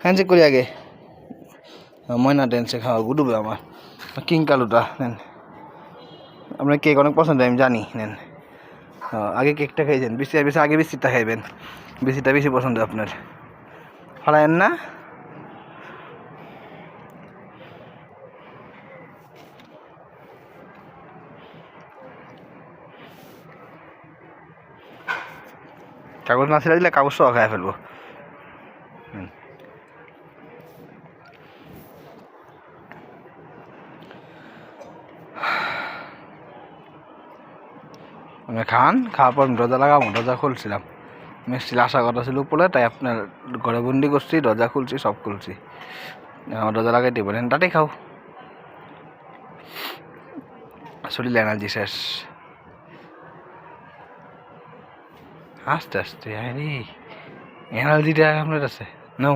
Handshake করি আগে। ময়না handshake খাওয়া গুডুবে আমার কিং কালুটা নেন। আপনার কেক অনেক পছন্দ আমি জানি, নেন। আগে কেকটা খাইছেন, বেশি আগে বিস্কিটটা খাইবেন, বিস্কিটটা বেশি পছন্দ আপনার। ফালায়েন না। কাগজ না ছিঁড়া দিলে কাগজ সহ খাই ফেলবো। খান, খাওয়ার পর দরজা লাগাবো, দরজা খুলছিলাম, মিষ্টির আশা কথা ছিল উপরে, তাই আপনার ঘরে বন্দি করছি, দরজা খুলছি, সব খুলছি। আমার দরজা লাগাইতে বলেন, তাতেই খাও। শরীরে এনার্জি শেষ। আস্তে আস্তে, আরে এনার্জিটা আপনার আছে নাও।